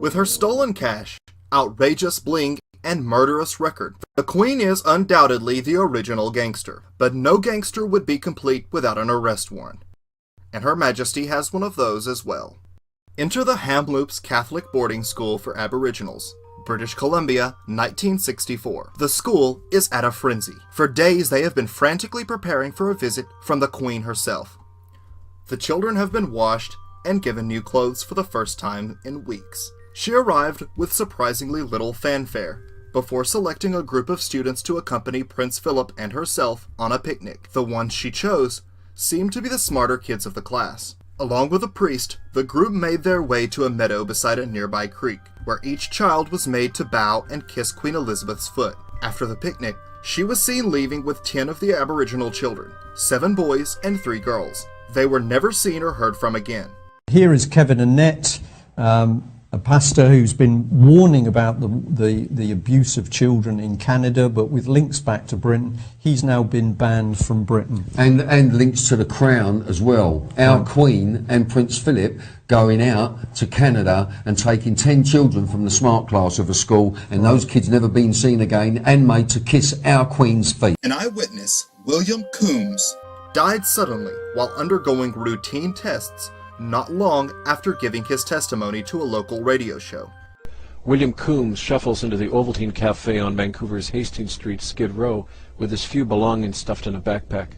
With her stolen cash, outrageous bling, and murderous record, the Queen is undoubtedly the original gangster. But no gangster would be complete without an arrest warrant. And Her Majesty has one of those as well. Enter the Kamloops Catholic Boarding School for Aboriginals, British Columbia, 1964. The school is at a frenzy. For days they have been frantically preparing for a visit from the Queen herself. The children have been washed and given new clothes for the first time in weeks. She arrived with surprisingly little fanfare, before selecting a group of students to accompany Prince Philip and herself on a picnic. The ones she chose seemed to be the smarter kids of the class. Along with a priest, the group made their way to a meadow beside a nearby creek, where each child was made to bow and kiss Queen Elizabeth's foot. After the picnic, she was seen leaving with 10 of the Aboriginal children, 7 boys and 3 girls. They were never seen or heard from again. Here is Kevin Annette, a pastor who's been warning about the abuse of children in Canada, but with links back to Britain, he's now been banned from Britain. And links to the Crown as well. Our Queen and Prince Philip going out to Canada and taking 10 children from the smart class of a school, and those kids never been seen again, and made to kiss our Queen's feet. An eyewitness, William Coombs, died suddenly while undergoing routine tests not long after giving his testimony to a local radio show. William Coombs shuffles into the Ovaltine Cafe on Vancouver's Hastings Street, Skid Row, with his few belongings stuffed in a backpack.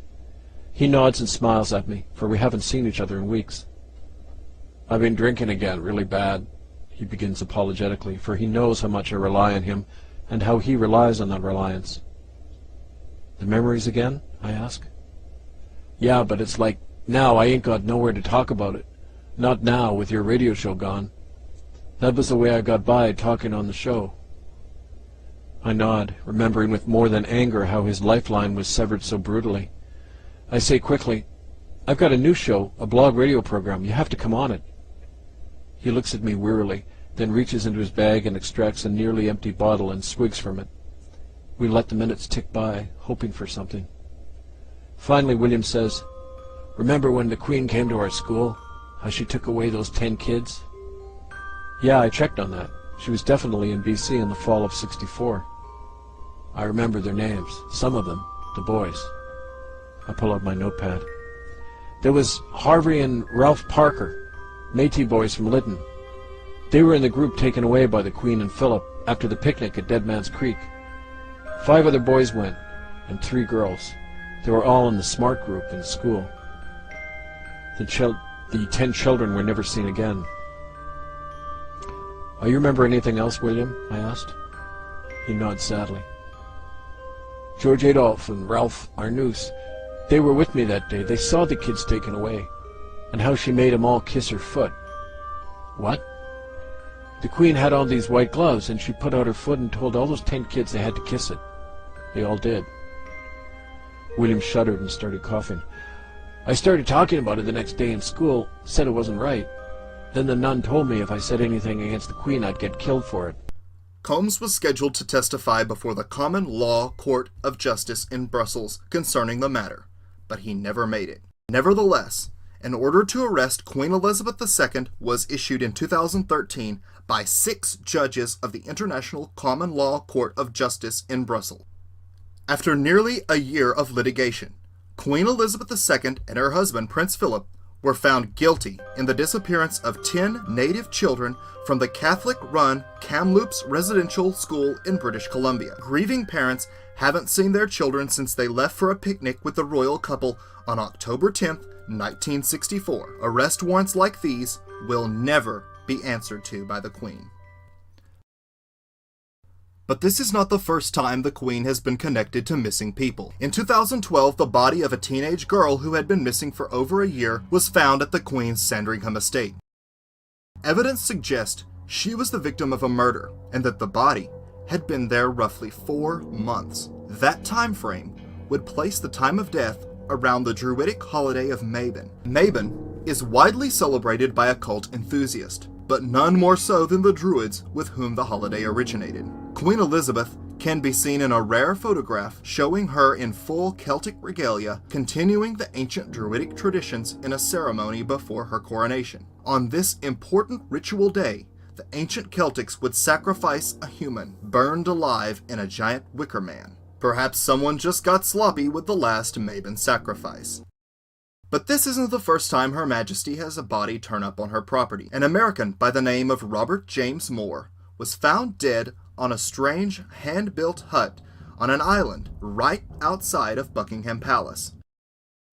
He nods and smiles at me, for we haven't seen each other in weeks. "I've been drinking again, really bad," he begins apologetically, for he knows how much I rely on him, and how he relies on that reliance. "The memories again?" I ask. "Yeah, but it's like now I ain't got nowhere to talk about it. Not now, with your radio show gone. That was the way I got by, talking on the show." I nod, remembering with more than anger how his lifeline was severed so brutally. I say quickly, "I've got a new show, a blog radio program. You have to come on it." He looks at me wearily, then reaches into his bag and extracts a nearly empty bottle and swigs from it. We let the minutes tick by, hoping for something. Finally, William says, "Remember when the Queen came to our school? How she took away those 10 kids?" "Yeah, I checked on that. She was definitely in BC in the fall of '64. I remember their names, some of them, the boys." I pull out my notepad. "There was Harvey and Ralph Parker, Métis boys from Lytton. They were in the group taken away by the Queen and Philip after the picnic at Dead Man's Creek. 5 other boys went, and 3 girls. They were all in the smart group in school. The 10 children were never seen again." "You remember anything else, William?" I asked. He nods sadly. "George Adolphe and Ralph Arnoux, they were with me that day. They saw the kids taken away, and how she made them all kiss her foot." "What?" "The Queen had all these white gloves, and she put out her foot and told all those 10 kids they had to kiss it. They all did." William shuddered and started coughing. "I started talking about it the next day in school, said it wasn't right. Then the nun told me if I said anything against the Queen, I'd get killed for it." Combs was scheduled to testify before the Common Law Court of Justice in Brussels concerning the matter, but he never made it. Nevertheless, an order to arrest Queen Elizabeth II was issued in 2013 by 6 judges of the International Common Law Court of Justice in Brussels. After nearly a year of litigation, Queen Elizabeth II and her husband, Prince Philip, were found guilty in the disappearance of 10 native children from the Catholic-run Kamloops Residential School in British Columbia. Grieving parents haven't seen their children since they left for a picnic with the royal couple on October 10, 1964. Arrest warrants like these will never be answered to by the Queen. But this is not the first time the Queen has been connected to missing people. In 2012, the body of a teenage girl who had been missing for over a year was found at the Queen's Sandringham estate. Evidence suggests she was the victim of a murder, and that the body had been there roughly 4 months. That time frame would place the time of death around the Druidic holiday of Mabon. Mabon is widely celebrated by occult enthusiasts, but none more so than the Druids with whom the holiday originated. Queen Elizabeth can be seen in a rare photograph showing her in full Celtic regalia, continuing the ancient Druidic traditions in a ceremony before her coronation. On this important ritual day, the ancient Celtics would sacrifice a human burned alive in a giant wicker man. Perhaps someone just got sloppy with the last Mabon sacrifice. But this isn't the first time Her Majesty has a body turn up on her property. An American by the name of Robert James Moore was found dead on a strange hand-built hut on an island right outside of Buckingham Palace.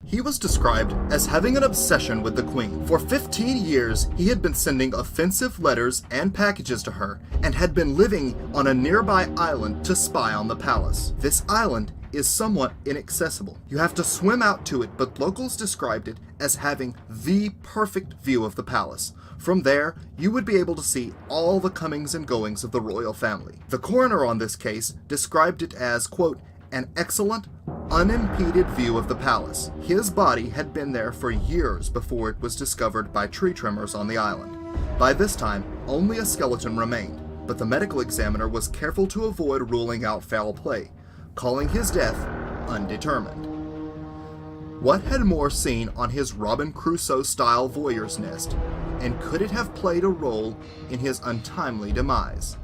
He was described as having an obsession with the Queen. For 15 years, he had been sending offensive letters and packages to her, and had been living on a nearby island to spy on the palace. This island is somewhat inaccessible. You have to swim out to it, but locals described it as having the perfect view of the palace. From there, you would be able to see all the comings and goings of the royal family. The coroner on this case described it as, quote, an excellent, unimpeded view of the palace. His body had been there for years before it was discovered by tree trimmers on the island. By this time, only a skeleton remained, but the medical examiner was careful to avoid ruling out foul play, calling his death undetermined. What had Moore seen on his Robin Crusoe-style voyeur's nest, and could it have played a role in his untimely demise?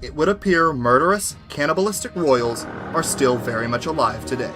It would appear murderous, cannibalistic royals are still very much alive today.